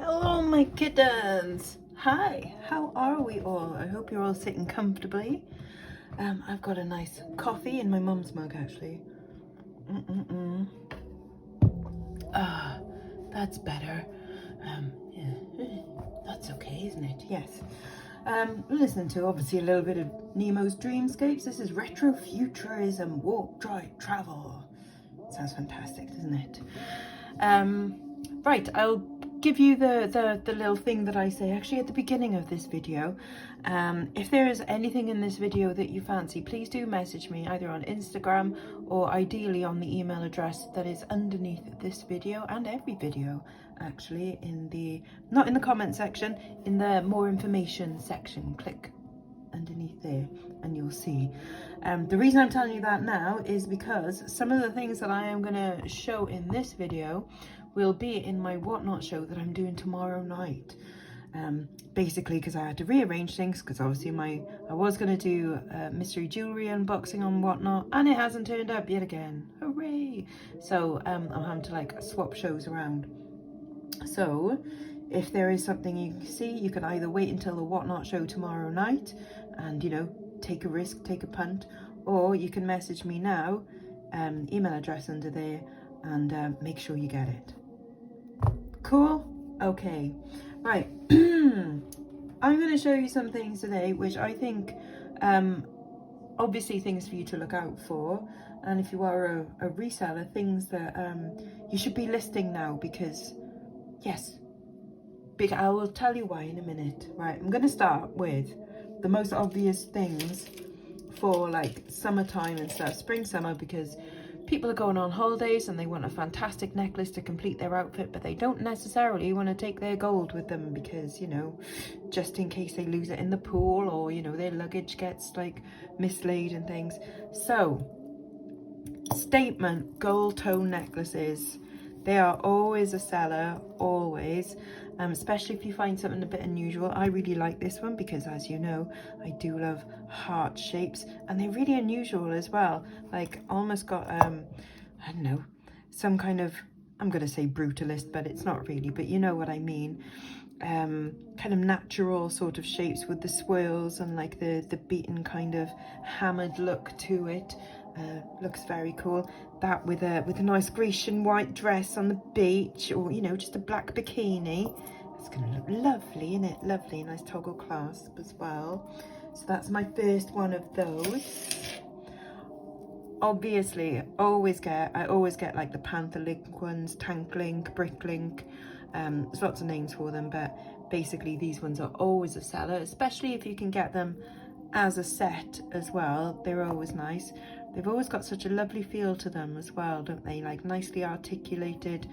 Hello, my kittens. Hi, how are we all? I hope you're all sitting comfortably. I've got a nice coffee in my mum's mug, actually. Ah, that's better. Yeah. That's okay, isn't it? Yes. Listen to obviously a little bit of Nemo's Dreamscapes. This is Retrofuturism Walk, Drive, Travel. Sounds fantastic, doesn't it? Right, I'll give you the little thing that I say actually at the beginning of this video. If there is anything in this video that you fancy, please do message me either on Instagram or ideally on the email address that is underneath this video and every video actually, not in the comment section, in the more information section. Click underneath there and you'll see. The reason I'm telling you that now is because some of the things that I am going to show in this video will be in my Whatnot show that I'm doing tomorrow night. Basically because I had to rearrange things because obviously I was going to do mystery jewellery unboxing on Whatnot and it hasn't turned up yet again. Hooray! So I'm having to like swap shows around. So if there is something you see, you can either wait until the Whatnot show tomorrow night and, you know, take a risk, take a punt, or you can message me now, email address under there, and make sure you get it. Cool? Okay. Right. I'm going to show you some things today which I think, obviously things for you to look out for, and if you are a reseller, things that you should be listing now because, yes, I will tell you why in a minute. Right, I'm going to start with the most obvious things for like summertime and stuff, spring, summer, because people are going on holidays and they want a fantastic necklace to complete their outfit, but they don't necessarily want to take their gold with them because, you know, just in case they lose it in the pool or, you know, their luggage gets like mislaid and things. So, statement gold tone necklaces. They are always a seller, always, especially if you find something a bit unusual. I really like this one because, as you know, I do love heart shapes and they're really unusual as well. Like almost got, I don't know, some kind of, I'm going to say brutalist, but it's not really, but you know what I mean. Kind of natural sort of shapes with the swirls and like the beaten kind of hammered look to it. Looks very cool. That with a nice Grecian white dress on the beach, or you know, just a black bikini. It's gonna look lovely, isn't it? Lovely, nice toggle clasp as well. So that's my first one of those. Obviously, I always get like the Panther Link ones, Tank Link, Brick Link. There's lots of names for them, but basically these ones are always a seller, especially if you can get them as a set as well. They're always nice. They've always got such a lovely feel to them as well, don't they? Like nicely articulated,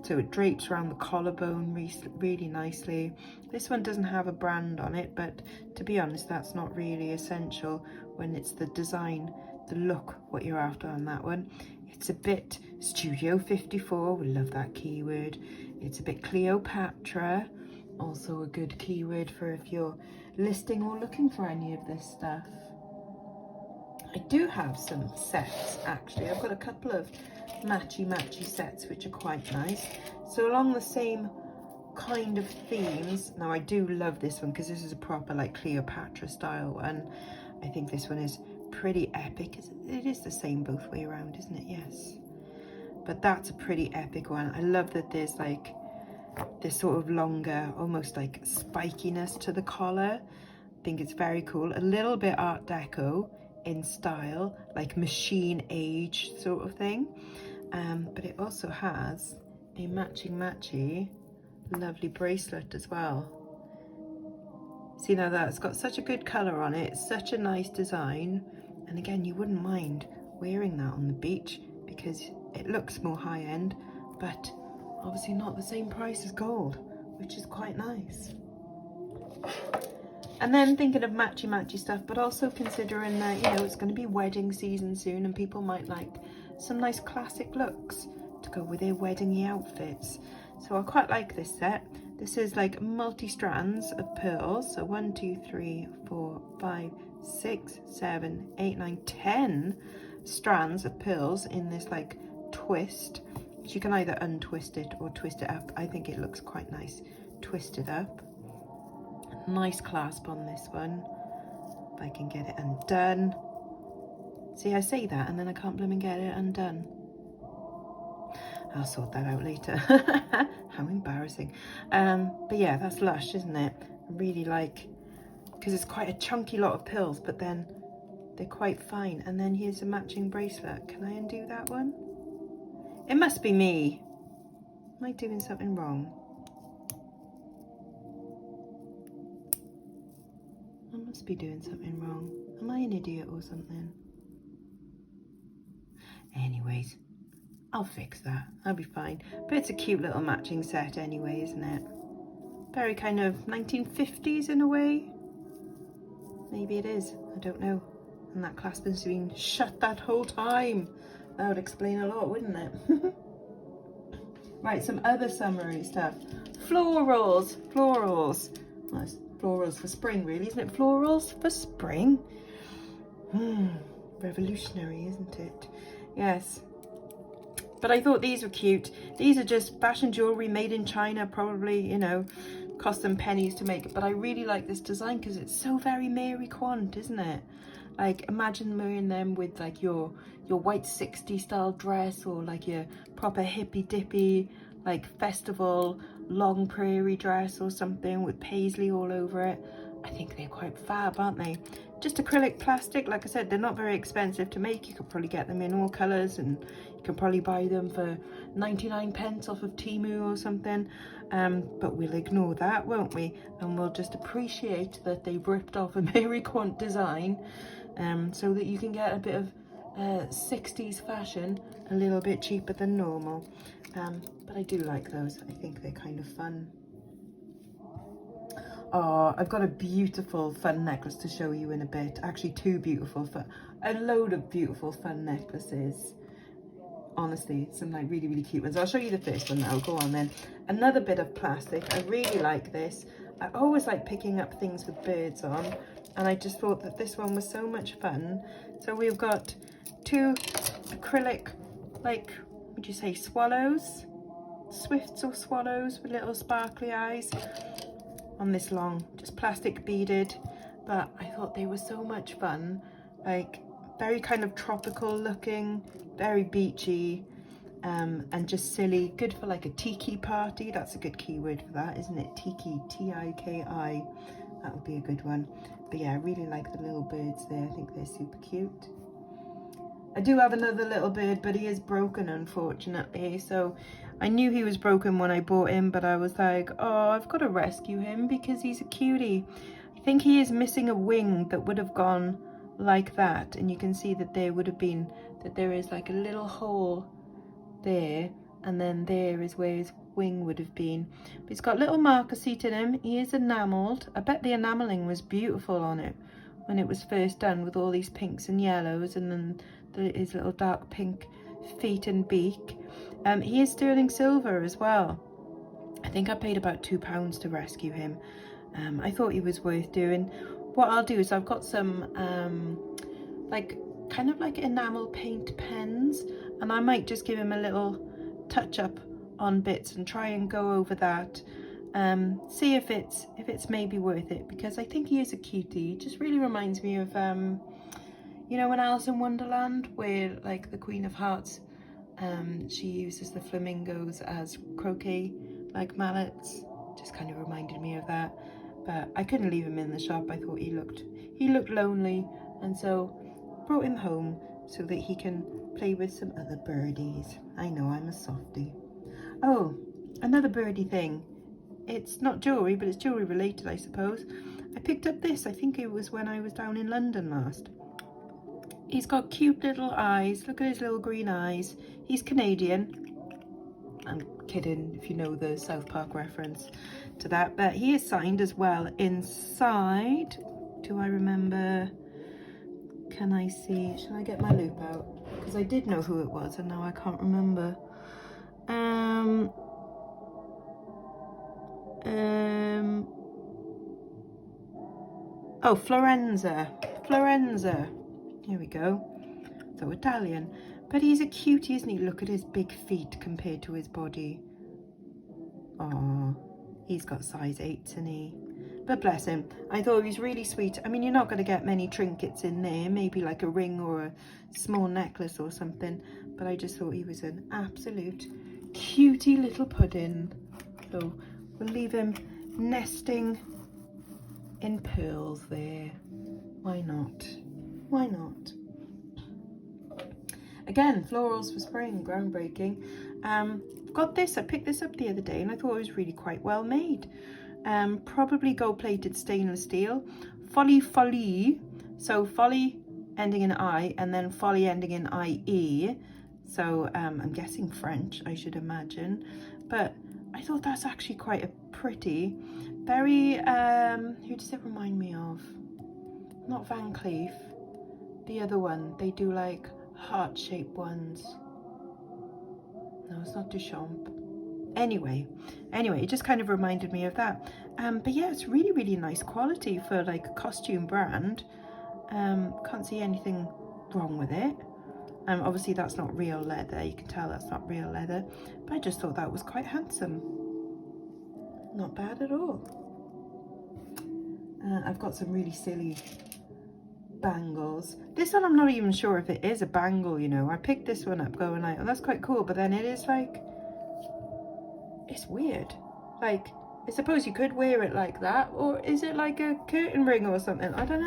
so it drapes around the collarbone really nicely. This one doesn't have a brand on it, but to be honest, that's not really essential when it's the design, the look, what you're after on that one. It's a bit Studio 54, we love that keyword. It's a bit Cleopatra, also a good keyword for if you're listing or looking for any of this stuff. I do have some sets actually. I've got a couple of matchy sets which are quite nice. So along the same kind of themes. Now I do love this one because this is a proper like Cleopatra style one. I think this one is pretty epic. It is the same both way around, isn't it? Yes. But that's a pretty epic one. I love that there's like this sort of longer, almost like spikiness to the collar. I think it's very cool. A little bit Art Deco in style, like machine age sort of thing. But it also has a matchy lovely bracelet as well. See, now that's got such a good colour on it, such a nice design, and again you wouldn't mind wearing that on the beach because it looks more high-end, but obviously not the same price as gold, which is quite nice. And then thinking of matchy stuff, but also considering that, you know, it's going to be wedding season soon and people might like some nice classic looks to go with their wedding-y outfits. So I quite like this set. This is like multi-strands of pearls. So 1, 2, 3, 4, 5, 6, 7, 8, 9, 10 strands of pearls in this like twist. You can either untwist it or twist it up. I think it looks quite nice twisted up. Nice clasp on this one. If I can get it undone. See, I say that and then I can't blooming get it undone. I'll sort that out later. How embarrassing. But yeah, that's lush, isn't it? I really like, because it's quite a chunky lot of pills, but then they're quite fine. And then here's a matching bracelet. Can I undo that one? It must be me. Am I doing something wrong? I must be doing something wrong. Am I an idiot or something? Anyways, I'll fix that. I'll be fine. But it's a cute little matching set anyway, isn't it? Very kind of 1950s in a way. Maybe it is. I don't know. And that clasp has been shut that whole time. That would explain a lot, wouldn't it? Right, some other summery stuff. Florals. Florals. Well, it's florals for spring, really, isn't it? Florals for spring. Revolutionary, isn't it? Yes. But I thought these were cute. These are just fashion jewellery made in China, probably, you know, cost them pennies to make. But I really like this design because it's so very Mary Quant, isn't it? Like, imagine wearing them with like your white 60s style dress, or like your proper hippy dippy like festival long prairie dress or something with paisley all over it. I think they're quite fab, aren't they? Just acrylic plastic, like I said, they're not very expensive to make. You could probably get them in all colours, and you can probably buy them for 99 pence off of Temu or something. But we'll ignore that, won't we? And we'll just appreciate that they've ripped off a Mary Quant design, so that you can get a bit of 60s fashion a little bit cheaper than normal. But I do like those. I think they're kind of fun. Oh, I've got a beautiful fun necklace to show you in a bit. Actually, two beautiful fun, a load of beautiful fun necklaces. Honestly, some like really, really cute ones. I'll show you the first one now. Go on then. Another bit of plastic. I really like this. I always like picking up things with birds on, and I just thought that this one was so much fun. So we've got two acrylic, like, would you say swallows? Swifts or swallows with little sparkly eyes on this long, just plastic beaded. But I thought they were so much fun, like very kind of tropical looking, very beachy, and just silly. Good for like a tiki party. That's a good keyword for that, isn't it? Tiki, T-I-K-I. That would be a good one. But yeah, I really like the little birds there. I think they're super cute. I do have another little bird, but he is broken, unfortunately. So I knew he was broken when I bought him, but I was like, oh, I've got to rescue him because he's a cutie. I think he is missing a wing that would have gone like that. And you can see that there would have been, that there is like a little hole there. And then there is where his wing would have been. But he's got little marker seat in him. He is enamelled. I bet the enamelling was beautiful on it when it was first done, with all these pinks and yellows, and then his little dark pink feet and beak. He is sterling silver as well. I think I paid about £2 to rescue him. I thought he was worth doing. What I'll do is I've got some like kind of like enamel paint pens, and I might just give him a little touch up on bits and try and go over that. See if it's maybe worth it, because I think he is a cutie. He just really reminds me of you know, in Alice in Wonderland, where like the Queen of Hearts, she uses the flamingos as croquet like mallets. Just kind of reminded me of that. But I couldn't leave him in the shop. I thought he looked lonely, and so brought him home so that he can play with some other birdies. I know, I'm a softie. Oh, another birdie thing. It's not jewellery, but it's jewellery related, I suppose. I picked up this, I think it was when I was down in London last. He's got cute little eyes. Look at his little green eyes. He's Canadian. I'm kidding, if you know the South Park reference to that. But he is signed as well inside. Do I remember? Can I see? Shall I get my loop out? Because I did know who it was and now I can't remember. Oh, Florenza. Here we go. So Italian. But he's a cutie, isn't he? Look at his big feet compared to his body. Oh, He's got size 8s, and he, but bless him, I thought he was really sweet. I mean, you're not going to get many trinkets in there, maybe like a ring or a small necklace or something, but I just thought he was an absolute cutie little pudding. So we'll leave him nesting in pearls there. Why not? Why not? Again, florals for spring, groundbreaking. Got this, I picked this up the other day and I thought it was really quite well made. Probably gold plated stainless steel. Folly, so folly ending in I and then folly ending in IE. So I'm guessing French, I should imagine. But I thought that's actually quite a pretty, very, who does it remind me of? Not Van Cleef, the other one. They do like heart-shaped ones. No, it's not Duchamp. Anyway, it just kind of reminded me of that. But yeah, it's really, really nice quality for like a costume brand. Can't see anything wrong with it. Obviously that's not real leather, you can tell that's not real leather, but I just thought that was quite handsome. Not bad at all. I've got some really silly bangles. This one I'm not even sure if it is a bangle, you know. I picked this one up going like, oh, that's quite cool, but then it is like, it's weird. Like, I suppose you could wear it like that, or is it like a curtain ring or something? I don't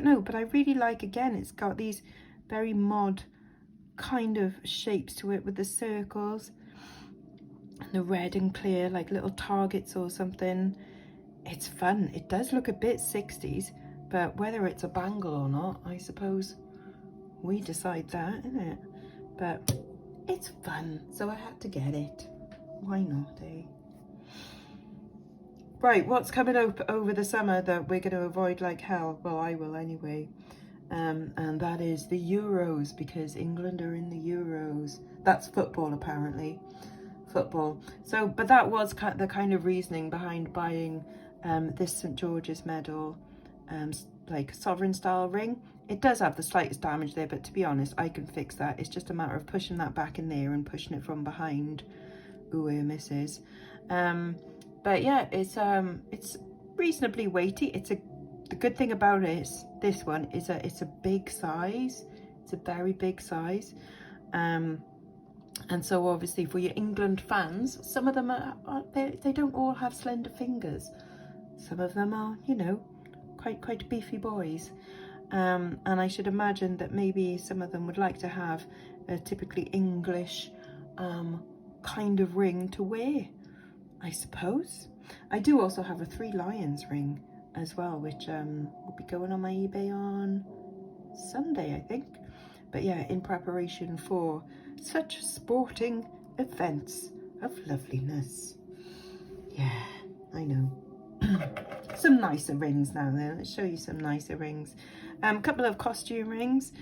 know, but I really like, again, it's got these very mod kind of shapes to it with the circles and the red and clear, like little targets or something. It's fun. It does look a bit 60s, but whether it's a bangle or not, I suppose we decide that, isn't it? But it's fun, so I had to get it. Why not, eh? Right, what's coming up over the summer that we're going to avoid like hell? Well, I will anyway. And that is the Euros, because England are in the Euros. That's football, apparently. Football. So, but that was the kind of reasoning behind buying this St. George's medal, like sovereign style ring. It does have the slightest damage there, but to be honest, I can fix that. It's just a matter of pushing that back in there and pushing it from behind. Ooh, it misses. But yeah, it's reasonably weighty. The good thing about it is this one is it's a big size. It's a very big size. And so obviously for your England fans, some of them they don't all have slender fingers. Some of them are, you know, quite beefy boys. And I should imagine that maybe some of them would like to have a typically English kind of ring to wear, I suppose. I do also have a 3 Lions ring as well, which will be going on my eBay on Sunday, I think. But yeah, in preparation for such sporting events of loveliness. Yeah, I know. Some nicer rings now then. Let's show you some nicer rings. A couple of costume rings.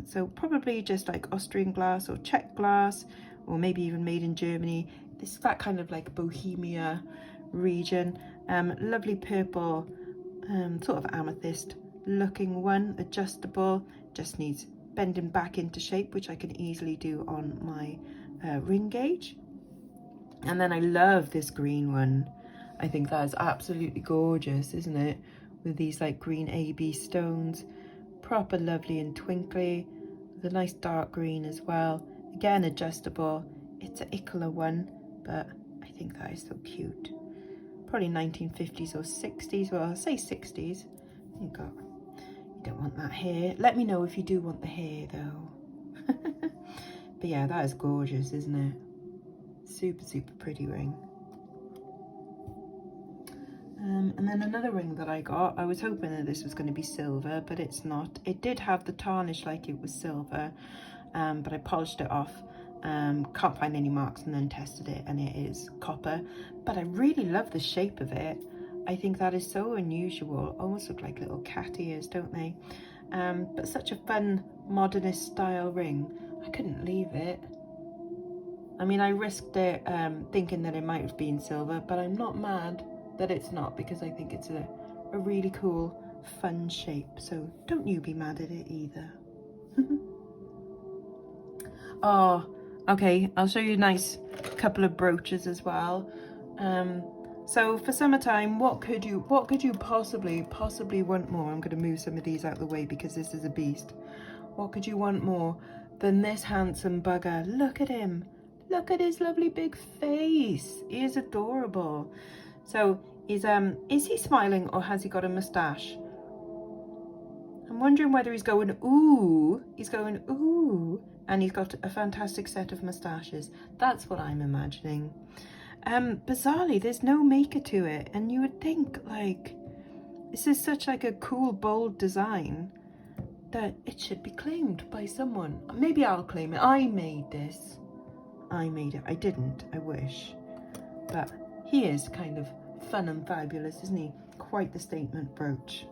So probably just like Austrian glass or Czech glass, or maybe even made in Germany. This is that kind of like Bohemia region. Lovely purple, sort of amethyst looking one, adjustable, just needs bending back into shape, which I can easily do on my ring gauge. And then I love this green one. I think that is absolutely gorgeous, isn't it? With these like green AB stones, proper lovely and twinkly, with a nice dark green as well. Again, adjustable. It's an Icola one, but I think that is so cute. Probably 1950s or 60s. Well, I'll say 60s. You don't want that hair. Let me know if you do want the hair though. But yeah, that is gorgeous, isn't it? Super, super pretty ring. And then another ring that I got, I was hoping that this was going to be silver, but it's not. It did have the tarnish like it was silver, but I polished it off. Can't find any marks, and then tested it and it is copper. But I really love the shape of it. I think that is so unusual. Almost look like little cat ears, don't they? But such a fun modernist style ring. I couldn't leave it. I mean, I risked it thinking that it might have been silver, but I'm not mad that it's not, because I think it's a really cool, fun shape. So don't you be mad at it either. Oh, okay, I'll show you a nice couple of brooches as well. So for summertime, what could you possibly want more? I'm going to move some of these out of the way because this is a beast. What could you want more than this handsome bugger? Look at him. Look at his lovely big face. He is adorable. So is he smiling or has he got a moustache? I'm wondering whether he's going ooh. He's going ooh. And he's got a fantastic set of moustaches. That's what I'm imagining. Bizarrely, there's no maker to it. And you would think, like, this is such like a cool, bold design that it should be claimed by someone. Maybe I'll claim it. I made this. I made it. I didn't. I wish. But he is kind of fun and fabulous, isn't he? Quite the statement brooch.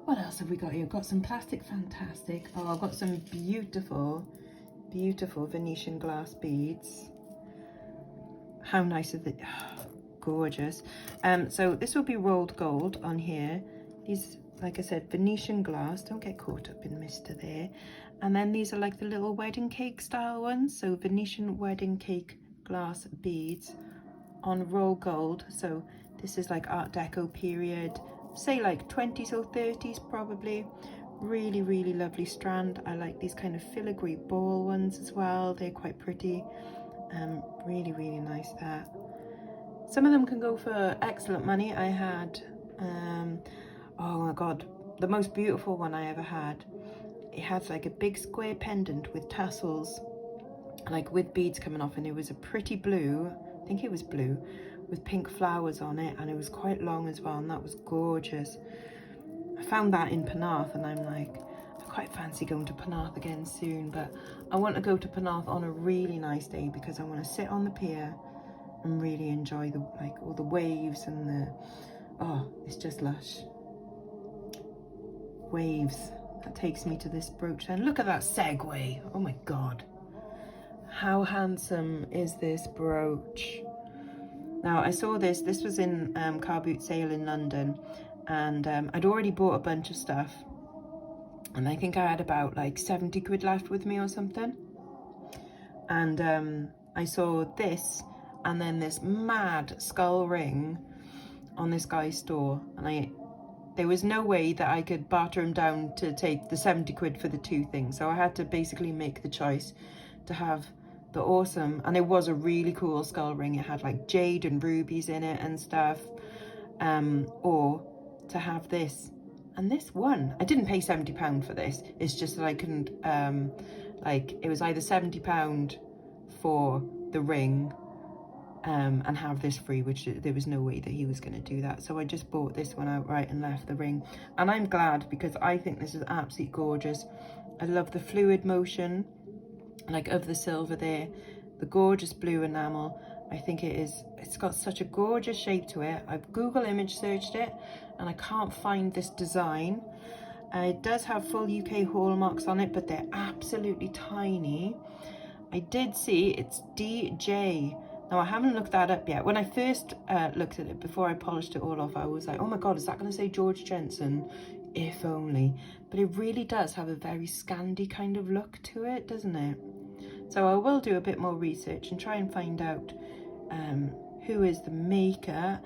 What else have we got here? I've got some plastic fantastic. Oh, I've got some beautiful, beautiful Venetian glass beads. How nice are they? Oh, gorgeous. So this will be rolled gold on here. These, like I said, Venetian glass. Don't get caught up in Mister there. And then these are like the little wedding cake style ones. So Venetian wedding cake glass beads on roll gold. So this is like Art Deco period, say like 20s or 30s probably. Really, really lovely strand. I like these kind of filigree ball ones as well. They're quite pretty. Really, really nice there. Some of them can go for excellent money. I had, oh my God, the most beautiful one I ever had. It has like a big square pendant with tassels, like with beads coming off, and it was a pretty blue, I think it was blue, with pink flowers on it, and it was quite long as well, and that was gorgeous. I found that in Penarth, and I'm like, I quite fancy going to Penarth again soon, but I want to go to Penarth on a really nice day because I want to sit on the pier and really enjoy the, like, all the waves and the, oh, it's just lush. Waves. That takes me to this brooch, and look at that segue. Oh my God. How handsome is this brooch? Now, I saw this was in car boot sale in London, and I'd already bought a bunch of stuff, and I think I had about like 70 quid left with me or something. And I saw this, and then this mad skull ring on this guy's store, and there was no way that I could barter him down to take the 70 quid for the two things, so I had to basically make the choice to have the awesome, and it was a really cool skull ring, it had like jade and rubies in it and stuff, or to have this. And this one, I didn't pay £70 for this, it's just that I couldn't, like, it was either £70 for the ring and have this free, which there was no way that he was going to do that, so I just bought this one outright and left the ring. And I'm glad, because I think this is absolutely gorgeous. I love the fluid motion, like, of the silver there, the gorgeous blue enamel. I think it's got such a gorgeous shape to it. I've Google image searched it and I can't find this design. It does have full UK hallmarks on it, but they're absolutely tiny. I did see it's DJ. Now, I haven't looked that up yet. When I first looked at it, before I polished it all off, I was like, oh my God, is that going to say George Jensen? If only. But it really does have a very Scandi kind of look to it, doesn't it? So I will do a bit more research and try and find out who is the maker,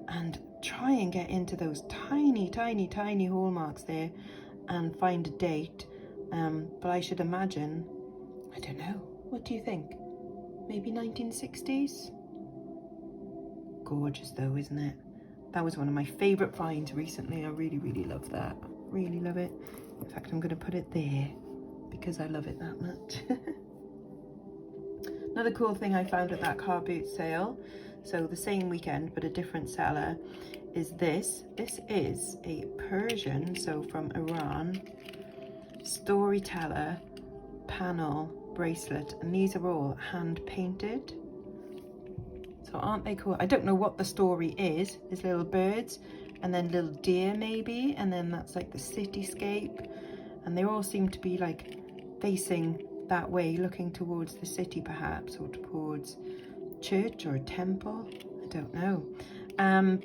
and try and get into those tiny, tiny, tiny hallmarks there and find a date. But I should imagine, I don't know, what do you think? Maybe 1960s? Gorgeous though, isn't it? That was one of my favourite finds recently. I really, really love that. Really love it. In fact, I'm going to put it there because I love it that much. Another cool thing I found at that car boot sale, so the same weekend but a different seller, is this. This is a Persian, so from Iran, storyteller panel bracelet, and these are all hand painted. So aren't they cool? I don't know what the story is. There's little birds and then little deer maybe, and then that's like the cityscape, and they all seem to be like facing that way, looking towards the city perhaps, or towards church or a temple, I don't know.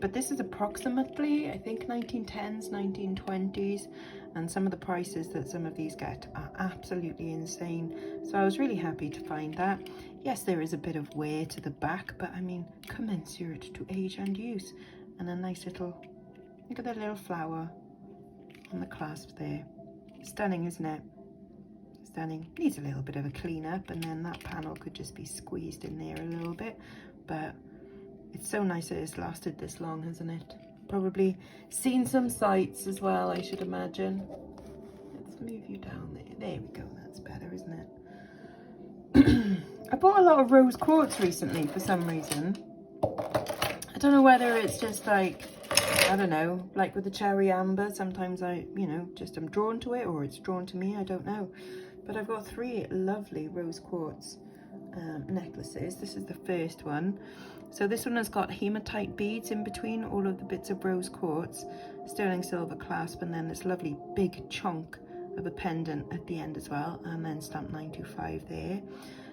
But this is approximately, I think, 1910s, 1920s, and some of the prices that some of these get are absolutely insane. So I was really happy to find that. Yes, there is a bit of wear to the back, but I mean, commensurate to age and use. And a nice little, look at that little flower on the clasp there. Stunning, isn't it? Stunning. Needs a little bit of a clean up, and then that panel could just be squeezed in there a little bit, but it's so nice that it's lasted this long, hasn't it? Probably seen some sights as well, I should imagine. Let's move you down there. There we go, that's better, isn't it? I bought a lot of rose quartz recently for some reason. I don't know whether it's just like, I don't know, like with the cherry amber, sometimes I, you know, just am drawn to it, or it's drawn to me, I don't know. But I've got 3 lovely rose quartz necklaces. This is the first one. So this one has got hematite beads in between all of the bits of rose quartz, sterling silver clasp, and then this lovely big chunk of a pendant at the end as well, and then stamp 925 there.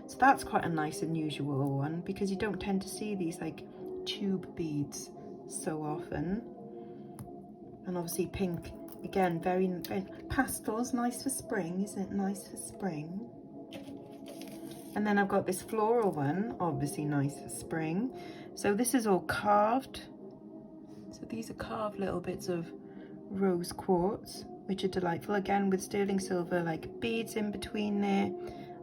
So that's quite a nice unusual one, because you don't tend to see these like tube beads so often. And obviously pink, again, very, very pastels, nice for spring, isn't it? Nice for spring. And then I've got this floral one, obviously nice for spring. So this is all carved. So these are carved little bits of rose quartz, which are delightful. Again, with sterling silver, like beads in between there,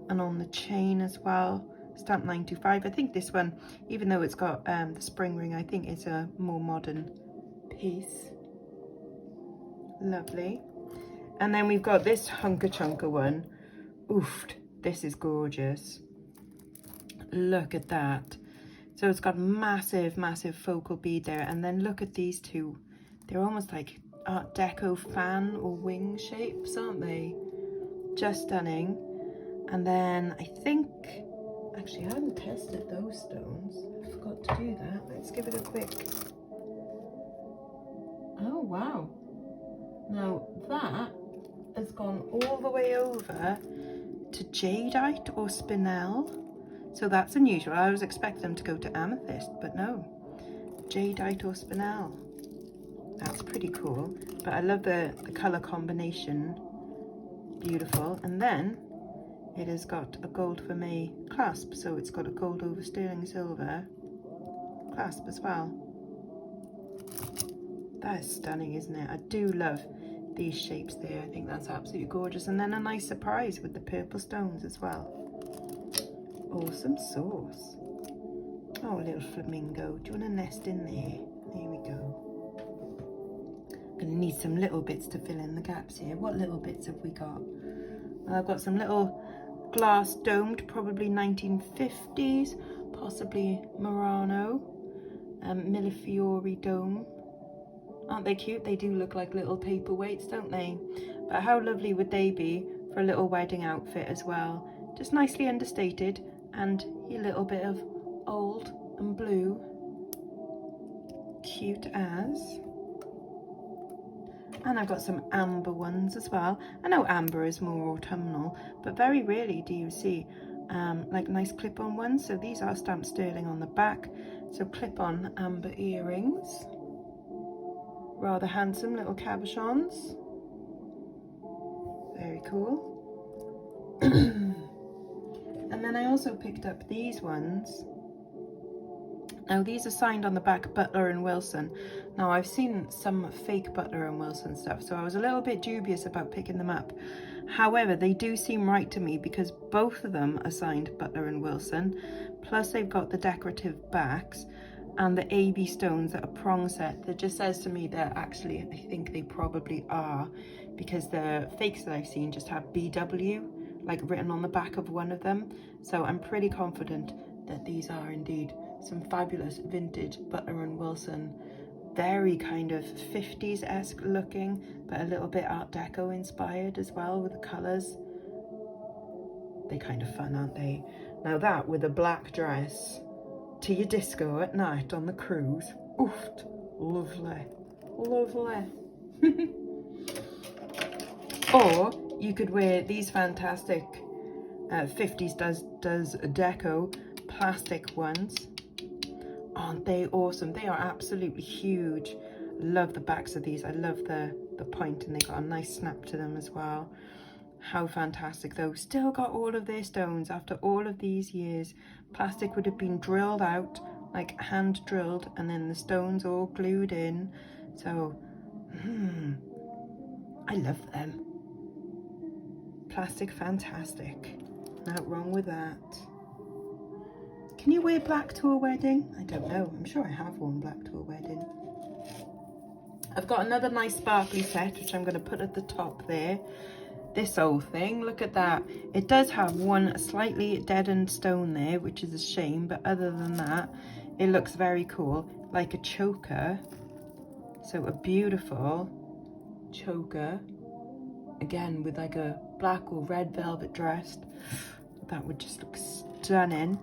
and on the chain as well. Stamp 925. I think this one, even though it's got the spring ring, I think it's a more modern piece. Lovely. And then we've got this hunker chunker one. Oof, this is gorgeous. Look at that. So it's got massive, massive focal bead there, and then look at these two. They're almost like Art Deco fan or wing shapes, aren't they? Just stunning. And then I think, actually I haven't tested those stones. I forgot to do that. Let's give it a quick. Oh wow. Now that has gone all the way over to jadeite or spinel. So that's unusual. I was expecting them to go to amethyst, but no. Jadeite or spinel. That's pretty cool. But I love the colour combination. Beautiful. And then it has got a gold for May clasp. So it's got a gold over sterling silver clasp as well. That is stunning, isn't it? I do love these shapes there. I think that's absolutely gorgeous. And then a nice surprise with the purple stones as well. Awesome sauce. Oh, a little flamingo. Do you want to nest in there? There we go. Gonna need some little bits to fill in the gaps here. What little bits have we got? I've got some little glass domed, probably 1950s, possibly Murano, Millefiori dome. Aren't they cute? They do look like little paperweights, don't they? But how lovely would they be for a little wedding outfit as well? Just nicely understated, and a little bit of old and blue. Cute as. And I've got some amber ones as well. I know amber is more autumnal, but very rarely do you see like nice clip-on ones. So these are stamped sterling on the back. So clip-on amber earrings. Rather handsome little cabochons. Very cool. And then I also picked up these ones. Now these are signed on the back Butler and Wilson. Now I've seen some fake Butler and Wilson stuff, so I was a little bit dubious about picking them up. However, they do seem right to me because both of them are signed Butler and Wilson, plus they've got the decorative backs and the AB stones that are prong set. That just says to me that actually I think they probably are, because the fakes that I've seen just have BW like written on the back of one of them. So I'm pretty confident that these are indeed some fabulous vintage Butler and Wilson, very kind of 50s-esque looking, but a little bit Art Deco inspired as well with the colours. They're kind of fun, aren't they? Now that with a black dress to your disco at night on the cruise, oof, lovely, lovely. Or you could wear these fantastic 50s does deco plastic ones. Aren't they awesome? They are absolutely huge. Love the backs of these. I love the the point, and they got a nice snap to them as well. How fantastic though. Still got all of their stones after all of these years. Plastic would have been drilled out, like hand drilled, and then the stones all glued in. So I love them. Plastic fantastic. Not wrong with that. Can you wear black to a wedding? I don't know. I'm sure I have worn black to a wedding. I've got another nice sparkly set, which I'm going to put at the top there. This old thing, look at that. It does have one slightly deadened stone there, which is a shame, but other than that, it looks very cool, like a choker. So a beautiful choker, again with like a black or red velvet dress. That would just look stunning.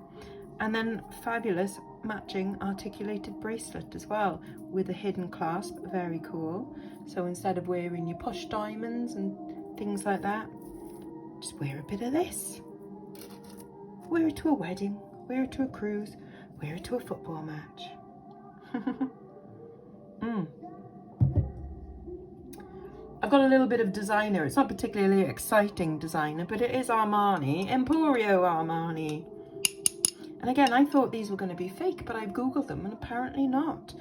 And then fabulous matching articulated bracelet as well, with a hidden clasp, very cool. So instead of wearing your push diamonds and things like that, just wear a bit of this. Wear it to a wedding, wear it to a cruise, wear it to a football match. I've got a little bit of designer. It's not particularly exciting designer, but it is Armani, Emporio Armani. And again, I thought these were going to be fake, but I've Googled them and apparently not.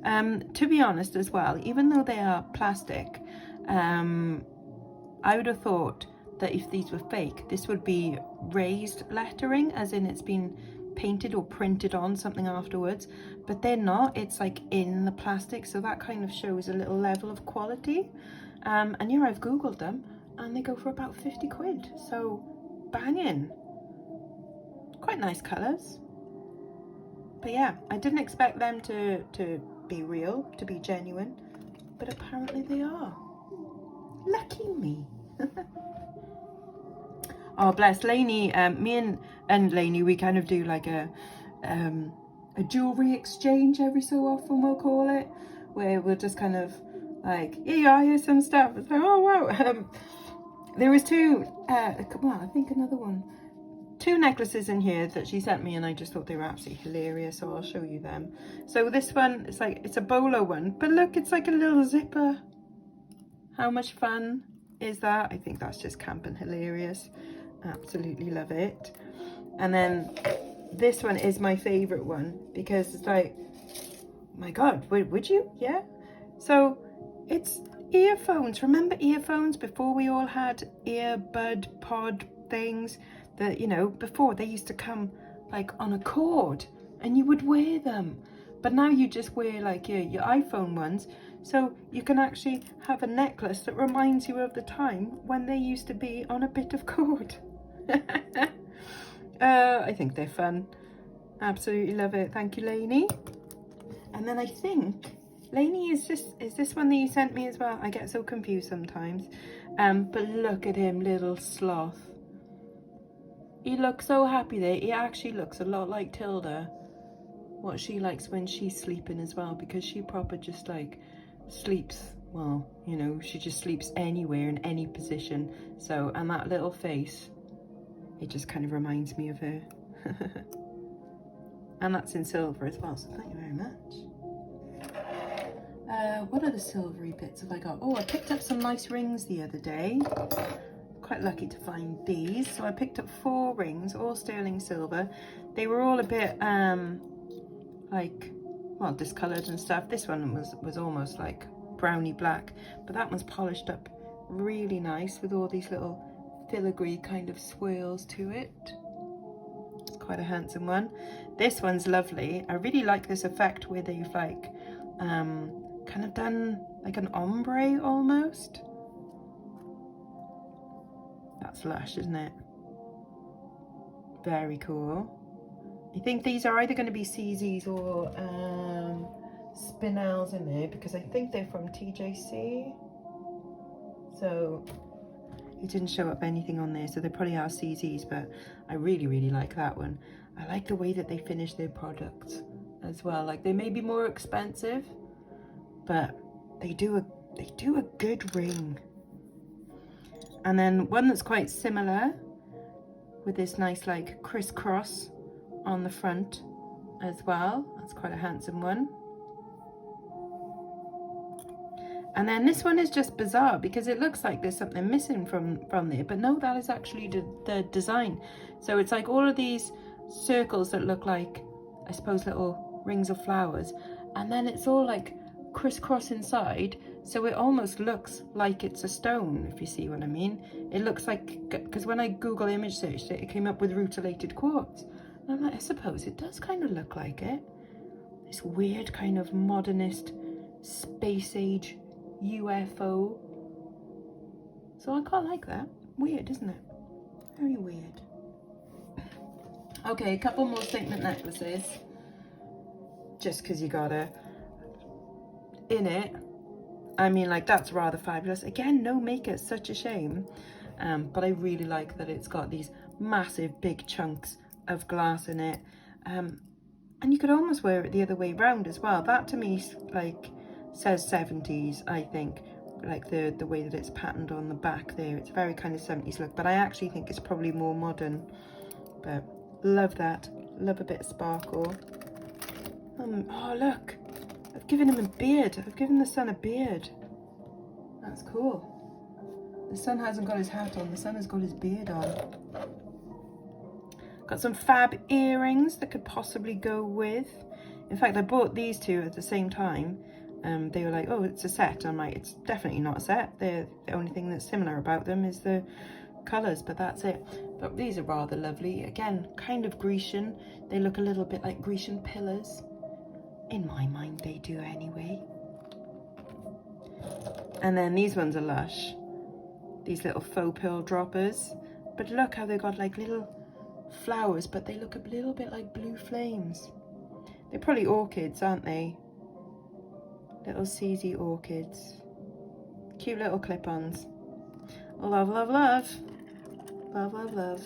To be honest as well, even though they are plastic, I would have thought that if these were fake, this would be raised lettering, as in it's been painted or printed on something afterwards, but they're not. It's like in the plastic, so that kind of shows a little level of quality. And yeah, I've Googled them and they go for about 50 quid, so banging. Quite nice colours. But yeah, I didn't expect them to be real, to be genuine, but apparently they are. Lucky me. Oh bless Lainey. Me and Lainey, we kind of do like a jewellery exchange every so often, we'll call it, where we'll just kind of like, yeah, here's some stuff. It's like, oh wow. There was two, well, I think another one, 2 necklaces in here that she sent me, and I just thought they were absolutely hilarious, so I'll show you them. So this one, it's a bolo one, but look, it's like a little zipper. How much fun is that? I think that's just camp and hilarious. Absolutely love it. And then this one is my favorite one, because it's like, my God, would you? Yeah. So it's earphones. Remember earphones before we all had earbud pod things? That, you know, before they used to come like on a cord and you would wear them, but now you just wear like your iPhone ones, so you can actually have a necklace that reminds you of the time when they used to be on a bit of cord. I think they're fun. Absolutely love it. Thank you, Lainey. And then I think Lainey is this one that you sent me as well? I get so confused sometimes. But look at him, little sloth. He looks so happy there. He actually looks a lot like Tilda, what she likes when she's sleeping as well, because she proper just like sleeps, well, you know, she just sleeps anywhere in any position. So, and that little face, it just kind of reminds me of her. And that's in silver as well, so thank you very much. What other silvery bits have I got? Oh, I picked up some nice rings the other day. Quite lucky to find these. So I picked up 4 rings, all sterling silver. They were all a bit like, well, discoloured and stuff. This one was almost like browny black, but that one's polished up really nice with all these little filigree kind of swirls to it. It's quite a handsome one. This one's lovely. I really like this effect where they've like kind of done like an ombre almost. That's lush, isn't it? Very cool. I think these are either going to be CZs or spinels in there, because I think they're from TJC. So it didn't show up anything on there, so they probably are CZs, but I really, really like that one. I like the way that they finish their products as well. Like, they may be more expensive, but they do a good ring. And then one that's quite similar with this nice like crisscross on the front as well. That's quite a handsome one. And then this one is just bizarre because it looks like there's something missing from there, but no, that is actually the design. So it's like all of these circles that look like, I suppose, little rings of flowers, and then it's all like crisscross inside, so it almost looks like it's a stone, if you see what I mean. It looks like, because when I Google image searched it, it came up with rutilated quartz. And I'm like, I suppose it does kind of look like it. This weird kind of modernist space age UFO. So I quite like that. Weird, isn't it? Very weird. Okay, a couple more statement necklaces. Just because you gotta. In it, I mean, like, that's rather fabulous. Again, no maker, such a shame. But I really like that it's got these massive big chunks of glass in it. And you could almost wear it the other way round as well. That to me, like, says 70s, I think. Like the way that it's patterned on the back there. It's very kind of 70s look, but I actually think it's probably more modern. But love that. Love a bit of sparkle. Oh, look. I've given him a beard. I've given the sun a beard. That's cool. The sun hasn't got his hat on. The sun has got his beard on. Got some fab earrings that could possibly go with. In fact, I bought these two at the same time. They were like, oh, it's a set. I'm like, it's definitely not a set. The only thing that's similar about them is the colours, but that's it. But these are rather lovely. Again, kind of Grecian. They look a little bit like Grecian pillars. In my mind, they do anyway. And then these ones are lush. These little faux pearl droppers. But look how they've got like little flowers, but they look a little bit like blue flames. They're probably orchids, aren't they? Little CZ orchids. Cute little clip-ons. Love, love, love. Love, love, love.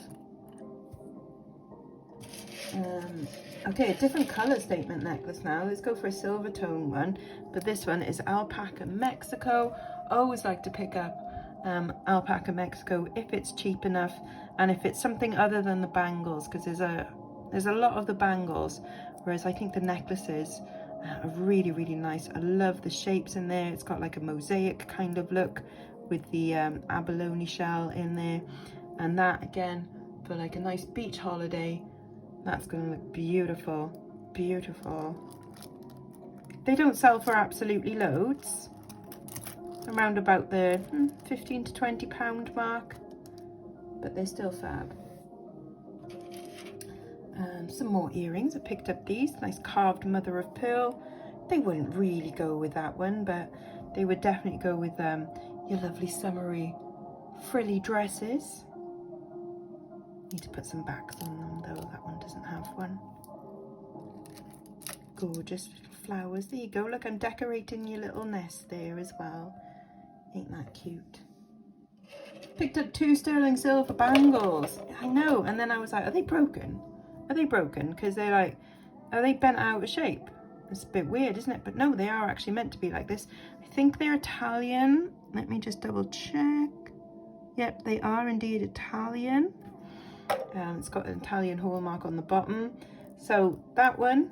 Okay, a different colour statement necklace now. Let's go for a silver tone one. But this one is Alpaca Mexico. Always like to pick up Alpaca Mexico if it's cheap enough and if it's something other than the bangles, because there's a lot of the bangles, whereas I think the necklaces are really, really nice. I love the shapes in there. It's got like a mosaic kind of look with the abalone shell in there, and that again for like a nice beach holiday. That's going to look beautiful, beautiful. They don't sell for absolutely loads, around about the 15 to 20 pound mark, but they're still fab. Some more earrings. I picked up these, nice carved mother of pearl. They wouldn't really go with that one, but they would definitely go with your lovely summery frilly dresses. Need to put some backs on them though, that one doesn't have one. Gorgeous little flowers. There you go, look, I'm decorating your little nest there as well. Ain't that cute? Picked up 2 sterling silver bangles. I know, and then I was like, are they broken? Are they broken? Because they're like, are they bent out of shape? It's a bit weird, isn't it? But no, they are actually meant to be like this. I think they're Italian. Let me just double check. Yep, they are indeed Italian. It's got an Italian hallmark on the bottom. So that one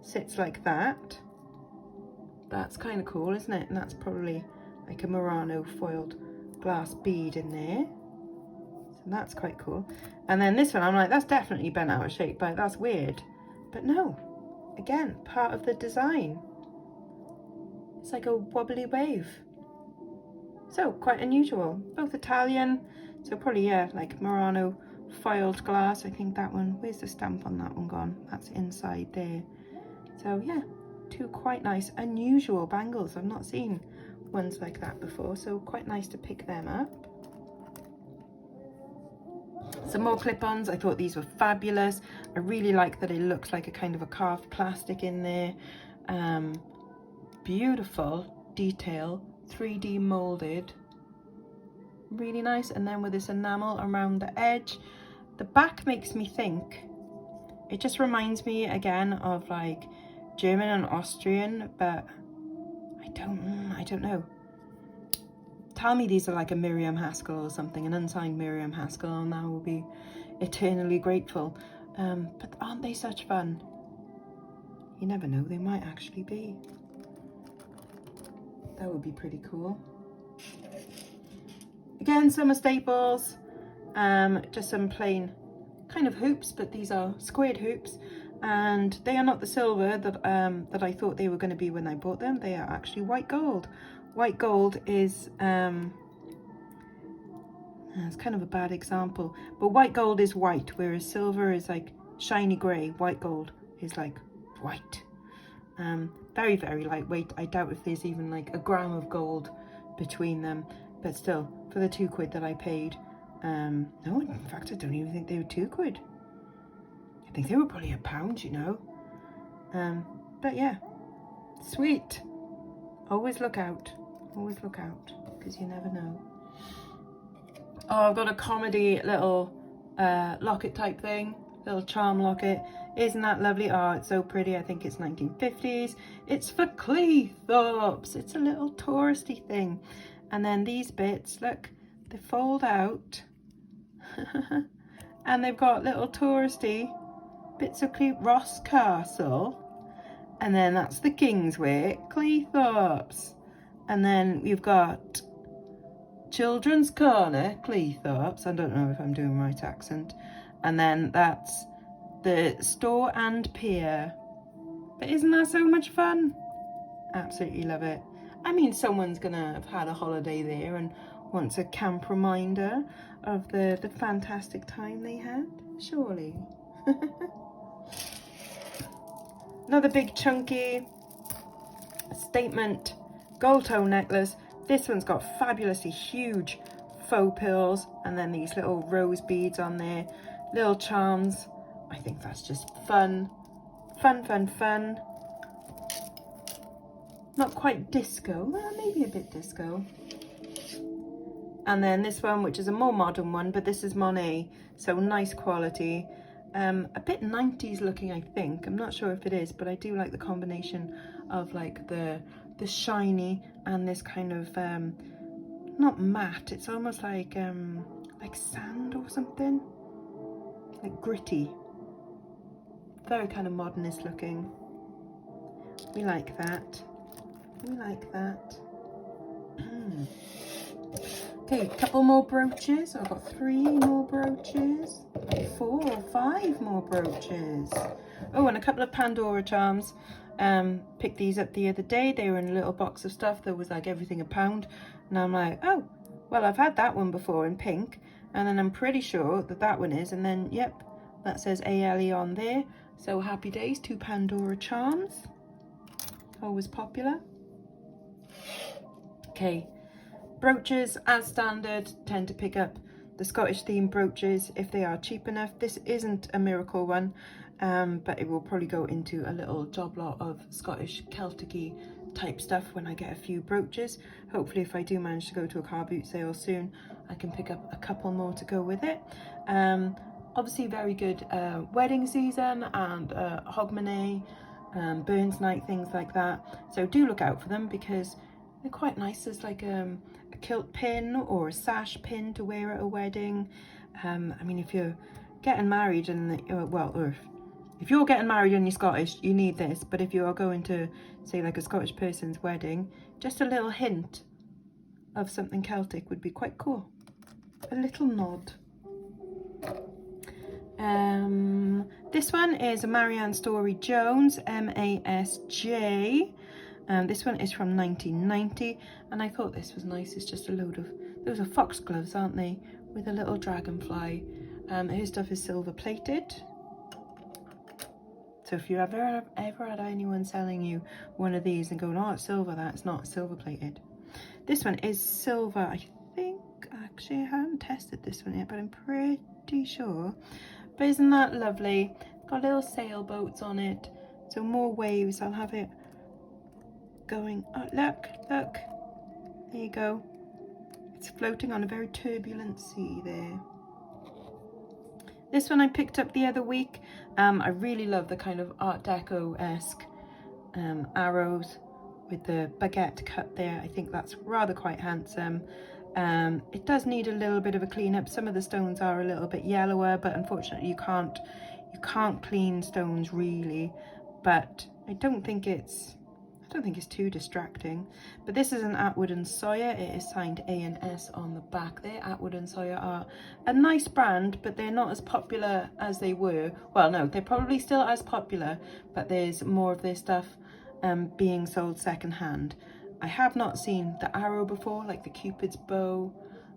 sits like that. That's kind of cool, isn't it? And that's probably like a Murano foiled glass bead in there. So that's quite cool. And then this one, I'm like, that's definitely bent out of shape, but that's weird. But no, again, part of the design. It's like a wobbly wave. So quite unusual. Both Italian, so probably, yeah, like Murano foiled glass. I think that one, where's the stamp on that one gone? That's inside there. So yeah, 2 quite nice unusual bangles. I've not seen ones like that before, so quite nice to pick them up. Some more clip-ons. I thought these were fabulous. I really like that it looks like a kind of a carved plastic in there. Beautiful detail, 3D molded. Really nice. And then with this enamel around the edge. The back makes me think, it just reminds me again of like German and Austrian, but I don't know. Tell me these are like a Miriam Haskell or something, an unsigned Miriam Haskell, and I will be eternally grateful. But aren't they such fun? You never know, they might actually be. That would be pretty cool. Again, summer staples. Just some plain kind of hoops, but these are squared hoops, and they are not the silver that that I thought they were going to be when I bought them. They are actually white gold. White gold is it's kind of a bad example, but white gold is white, whereas silver is like shiny grey. White gold is like white. Very, very lightweight. I doubt if there's even like a gram of gold between them, but still, for the £2 that I paid, no, in fact I don't even think they were £2. I think they were probably £1, you know. But yeah, sweet. Always look out, because you never know. Oh, I've got a comedy little locket type thing, little charm locket. Isn't that lovely? Oh, it's so pretty. I think it's 1950s. It's for Cleethorpes. It's a little touristy thing. And then these bits, look, they fold out. And they've got little touristy bits of Ross Castle. And then that's the Kingsway, Cleethorpes. And then we've got Children's Corner, Cleethorpes. I don't know if I'm doing the right accent. And then that's the Store and Pier. But isn't that so much fun? Absolutely love it. I mean, someone's gonna have had a holiday there and wants a camp reminder of the fantastic time they had, surely. Another big chunky statement gold toe necklace. This one's got fabulously huge faux pearls and then these little rose beads on there, little charms. I think that's just fun. Fun. Not quite disco, well, maybe a bit disco. And then this one, which is a more modern one, but this is Monet, so nice quality. A bit 90s looking, I think. I'm not sure if it is, but I do like the combination of like the shiny and this kind of not matte. It's almost like sand or something, like gritty. Very kind of modernist looking. We like that. Okay, a couple more brooches. I've got 3 more brooches, 4 or 5 more brooches. Oh, and a couple of Pandora charms. Picked these up the other day. They were in a little box of stuff. There was like everything £1. And I'm like, oh, well, I've had that one before in pink. And then I'm pretty sure that one is. And then, yep, that says ALE on there. So happy days, 2 Pandora charms. Always popular. Okay, brooches as standard. Tend to pick up the Scottish themed brooches if they are cheap enough. This isn't a miracle one, but it will probably go into a little job lot of Scottish Celtic-y type stuff when I get a few brooches. Hopefully, if I do manage to go to a car boot sale soon, I can pick up a couple more to go with it. Obviously very good wedding season and Hogmanay, Burns night, things like that. So do look out for them because they're quite nice. There's like a kilt pin or a sash pin to wear at a wedding. I mean, if you're getting married and if you're getting married and you're Scottish, you need this. But if you are going to, say, like a Scottish person's wedding, just a little hint of something Celtic would be quite cool. A little nod. This one is a Marianne Story Jones MASJ. This one is from 1990, and I thought this was nice. It's just a load of, those are foxgloves, aren't they, with a little dragonfly. Her stuff is silver plated. So if you ever had anyone selling you one of these and going, oh, it's silver, that's not silver plated. This one is silver, I think. Actually, I haven't tested this one yet, but I'm pretty sure. But isn't that lovely? Got little sailboats on it, so more waves. I'll have it going. Oh, look, there you go. It's floating on a very turbulent sea there. This one I picked up the other week. I really love the kind of Art Deco-esque arrows with the baguette cut there. I think that's rather quite handsome. It does need a little bit of a clean up. Some of the stones are a little bit yellower, but unfortunately you can't clean stones really. But I don't think it's I don't think it's too distracting. But this is an Atwood and Sawyer. It is signed A&S on the back there. Atwood and Sawyer are a nice brand, but they're not as popular as they were. Well, no, they're probably still as popular, but there's more of their stuff being sold secondhand. I have not seen the arrow before, like the Cupid's bow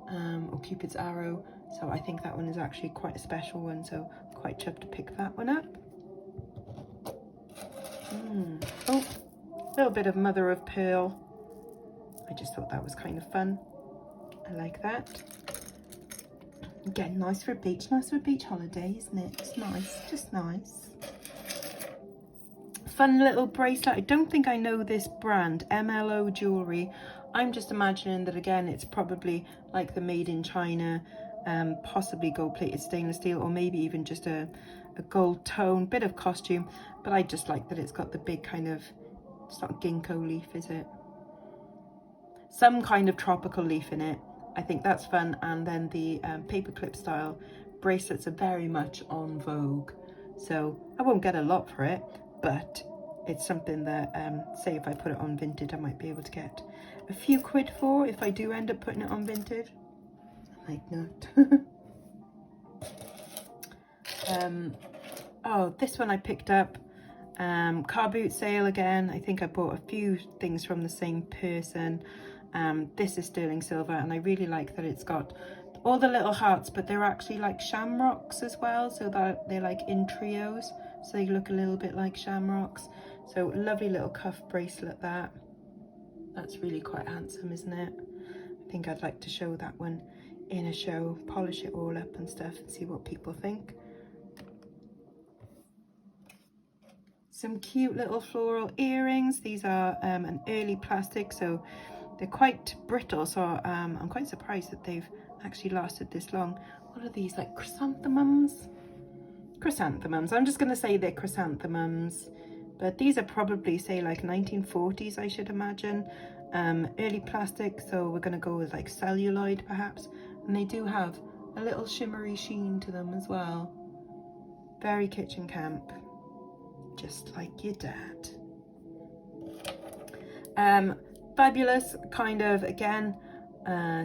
or Cupid's arrow. So I think that one is actually quite a special one. So I'm quite chuffed to pick that one up. Oh, a little bit of mother of pearl. I just thought that was kind of fun. I like that. Again, nice for a beach holiday, isn't it? It's nice, just nice. Fun little bracelet. I don't think I know this brand, MLO Jewellery. I'm just imagining that, again, it's probably like the made in China, possibly gold plated stainless steel, or maybe even just a gold tone, bit of costume. But I just like that it's got the big kind of, it's not ginkgo leaf, is it? Some kind of tropical leaf in it. I think that's fun. And then the paperclip style bracelets are very much on vogue. So I won't get a lot for it, but it's something that, say if I put it on Vinted, I might be able to get a few quid for if I do end up putting it on Vinted. I might not. Oh, this one I picked up. Car boot sale again. I think I bought a few things from the same person. This is sterling silver, and I really like that it's got all the little hearts, but they're actually like shamrocks as well, so that they're like in trios, so they look a little bit like shamrocks. So lovely little cuff bracelet. That's really quite handsome, isn't it? I think I'd like to show that one in a show, polish it all up and stuff, and see what people think. Some cute little floral earrings. These are an early plastic, so they're quite brittle, so I'm quite surprised that they've actually lasted this long. What are these, like chrysanthemums? Chrysanthemums. I'm just going to say they're chrysanthemums, but these are probably, say, like 1940s, I should imagine. Early plastic, so we're going to go with like celluloid perhaps, and they do have a little shimmery sheen to them as well. Very kitchen camp, just like your dad. Fabulous, kind of, again,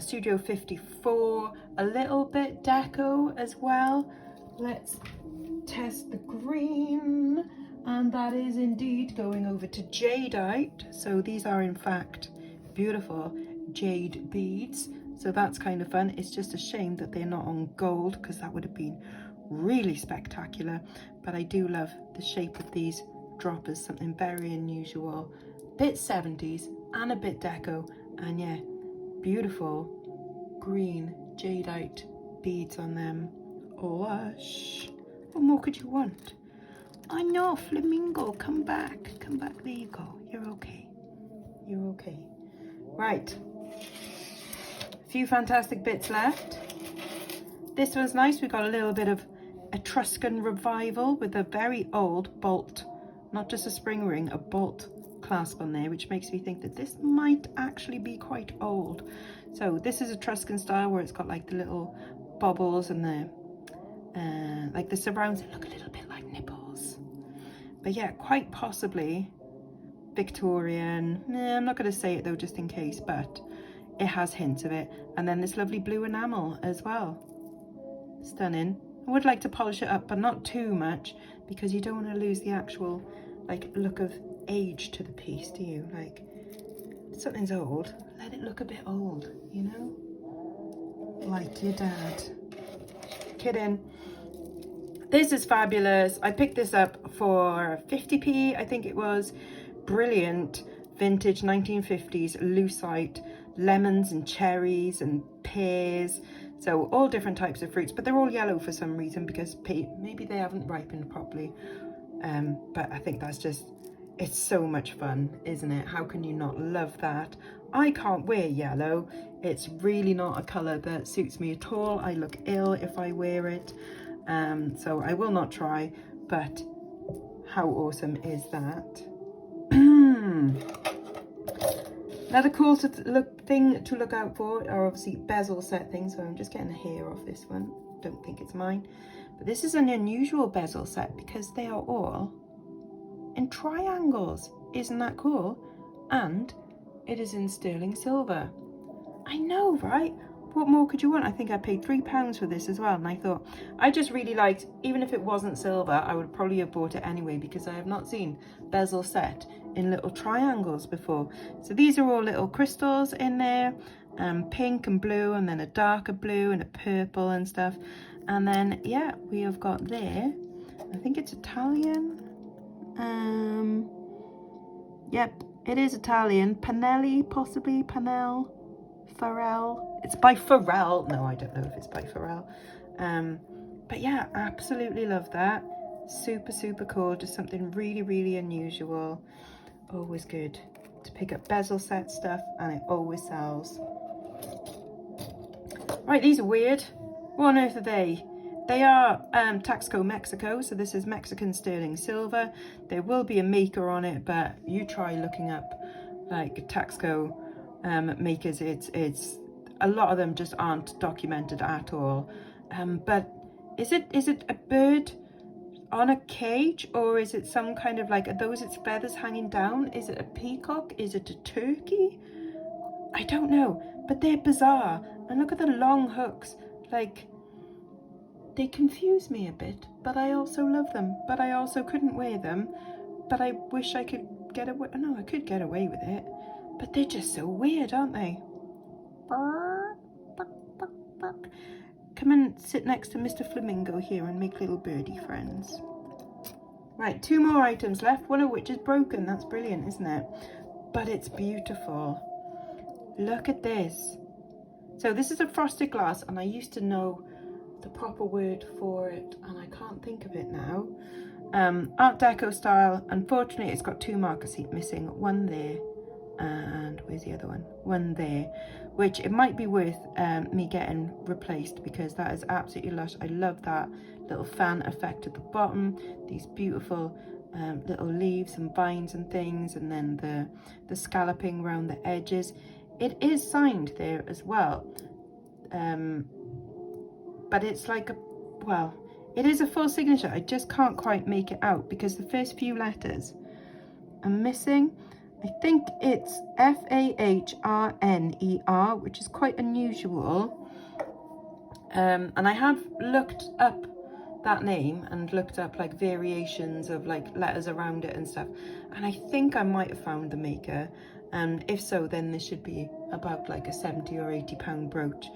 Studio 54, a little bit deco as well. Let's test the green, and that is indeed going over to jadeite. So these are in fact beautiful jade beads, so that's kind of fun. It's just a shame that they're not on gold, because that would have been really spectacular. But I do love the shape of these droppers, something very unusual, bit 70s and a bit deco, and yeah, beautiful green jadeite beads on them. Lush. What more could you want? I know, flamingo, come back, there you go. You're okay, right. A few fantastic bits left. This one's nice. We got a little bit of Etruscan revival with a very old bolt, not just a spring ring, a bolt clasp on there, which makes me think that this might actually be quite old. So this is Etruscan style, where it's got like the little bobbles and the like the surrounds that look a little bit like nipples. But yeah, quite possibly Victorian. I'm not going to say it though, just in case, but it has hints of it. And then this lovely blue enamel as well. Stunning. I would like to polish it up, but not too much, because you don't want to lose the actual like look of age to the piece, do you? Like, if something's old, let it look a bit old, you know, like your dad. Kidding. This is fabulous. I picked this up for 50p, I think it was. Brilliant vintage 1950s lucite, lemons and cherries and pears, so all different types of fruits, but they're all yellow for some reason, because maybe they haven't ripened properly. But I think that's just, it's so much fun, isn't it? How can you not love that? I can't wear yellow. It's really not a colour that suits me at all. I look ill if I wear it, so I will not try. But how awesome is that? Another cool thing to look out for are obviously bezel set things. So I'm just getting the hair off this one. Don't think it's mine. But this is an unusual bezel set because they are all in triangles. Isn't that cool? and it is in sterling silver. I know, right? What more could you want? I think I paid £3 for this as well, and I thought, I just really liked, even if it wasn't silver, I would probably have bought it anyway, because I have not seen bezel set in little triangles before. So these are all little crystals in there, pink and blue, and then a darker blue and a purple and stuff. And then, yeah, we have got there, I think it's Italian. Yep, it is Italian. Panelli, possibly, Panel. Pharrell. It's by Pharrell. No, I don't know if it's by Pharrell. But yeah, absolutely love that. Super, super cool. Just something really, really unusual. Always good to pick up bezel set stuff, and it always sells. Right, these are weird. What on earth are they? They are Taxco Mexico, so this is Mexican sterling silver. There will be a maker on it, but you try looking up like Taxco makers. It's a lot of them just aren't documented at all. But is it a bird on a cage, or is it some kind of like, are those its feathers hanging down? Is it a peacock? Is it a turkey? I don't know, but they're bizarre. And look at the long hooks. Like, they confuse me a bit, but I also love them. But I also couldn't wear them, but I wish I could get away. No, I could get away with it, but they're just so weird, aren't they? Come and sit next to Mr. Flamingo here and make little birdie friends. Right, 2 more items left, one of which is broken. That's brilliant, isn't it? But it's beautiful. Look at this. So this is a frosted glass, and I used to know the proper word for it, and I can't think of it now. Art Deco style. Unfortunately, it's got 2 marker seat missing, one there, and where's the other one? One there, which it might be worth me getting replaced, because that is absolutely lush. I love that little fan effect at the bottom, these beautiful little leaves and vines and things, and then the scalloping around the edges. It is signed there as well, but it's like well, it is a full signature. I just can't quite make it out because the first few letters are missing. I think it's Fahrner, which is quite unusual. And I have looked up that name and looked up like variations of like letters around it and stuff. And I think I might have found the maker. And if so, then this should be about like a 70 or 80 pound brooch.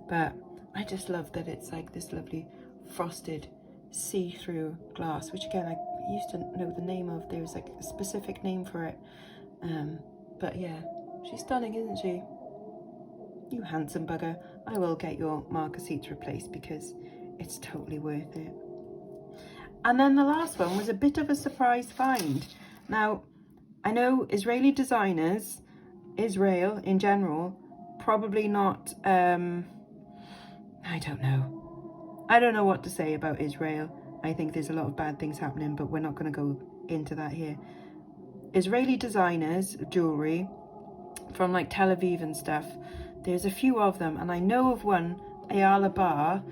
But I just love that it's like this lovely frosted see-through glass, which again, I used to know the name of. There's like a specific name for it. But yeah, she's stunning, isn't she? You handsome bugger. I will get your marker seats replaced because it's totally worth it. And then the last one was a bit of a surprise find. Now, I know Israeli designers, Israel in general, probably not, I don't know what to say about Israel. I think there's a lot of bad things happening, but we're not going to go into that here. Israeli designers, jewellery, from like Tel Aviv and stuff, there's a few of them, and I know of one, Ayala Bar,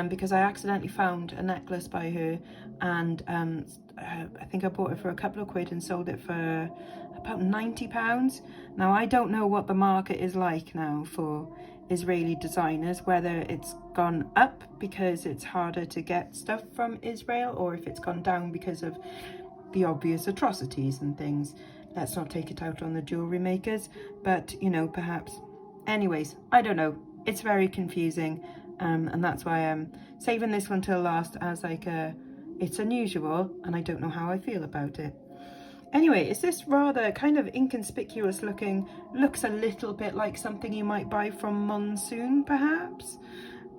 because I accidentally found a necklace by her, and I think I bought it for a couple of quid and sold it for about £90. Now, I don't know what the market is like now for Israeli designers, whether it's gone up because it's harder to get stuff from Israel, or if it's gone down because of the obvious atrocities and things. Let's not take it out on the jewellery makers, but you know, perhaps. Anyways, I don't know. It's very confusing, and that's why I'm saving this one till last, as like it's unusual and I don't know how I feel about it. Anyway, it's this rather kind of inconspicuous looking, looks a little bit like something you might buy from Monsoon, perhaps.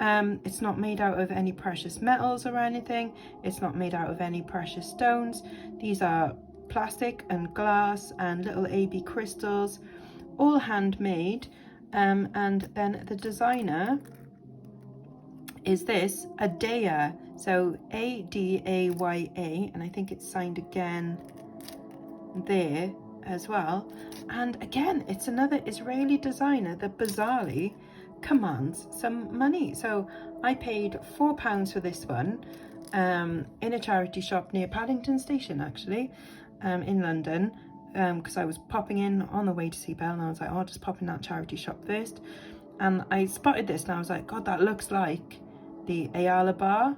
It's not made out of any precious metals or anything. It's not made out of any precious stones. These are plastic and glass and little AB crystals, all handmade. And then the designer is this, Adaya, so Adaya, and I think it's signed again there as well. And again, it's another Israeli designer that bizarrely commands some money. So I paid £4 for this one in a charity shop near Paddington Station, actually, in London. because I was popping in on the way to see Belle, and I was like, oh, I'll just pop in that charity shop first. And I spotted this and I was like, God, that looks like the Ayala bar.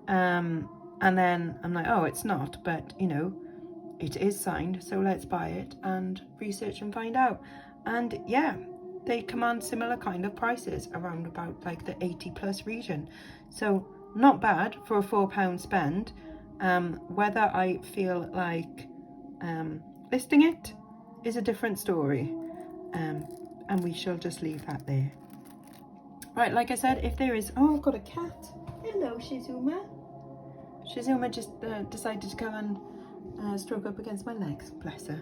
And then I'm like, oh, it's not, but you know, it is signed, so let's buy it and research and find out. And yeah, they command similar kind of prices around about like the 80 plus region. So not bad for a £4 spend. Whether I feel like listing it is a different story. And we shall just leave that there. Right, like I said, if there is... Oh, I've got a cat. Hello, Shizuma. Shizuma just decided to come and stroke up against my legs. Bless her.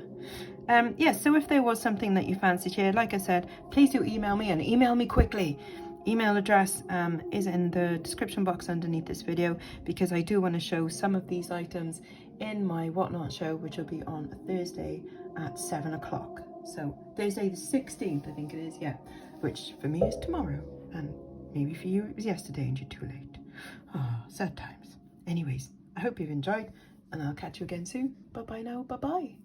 Yes, so if there was something that you fancied here, like I said, please do email me, and email me quickly. Email address is in the description box underneath this video, because I do want to show some of these items in my Whatnot show, which will be on Thursday at 7 o'clock. So Thursday the 16th, I think it is, yeah, which for me is tomorrow, and maybe for you it was yesterday and you're too late. Oh, sad times. Anyways, I hope you've enjoyed, and I'll catch you again soon. Bye bye now, bye bye.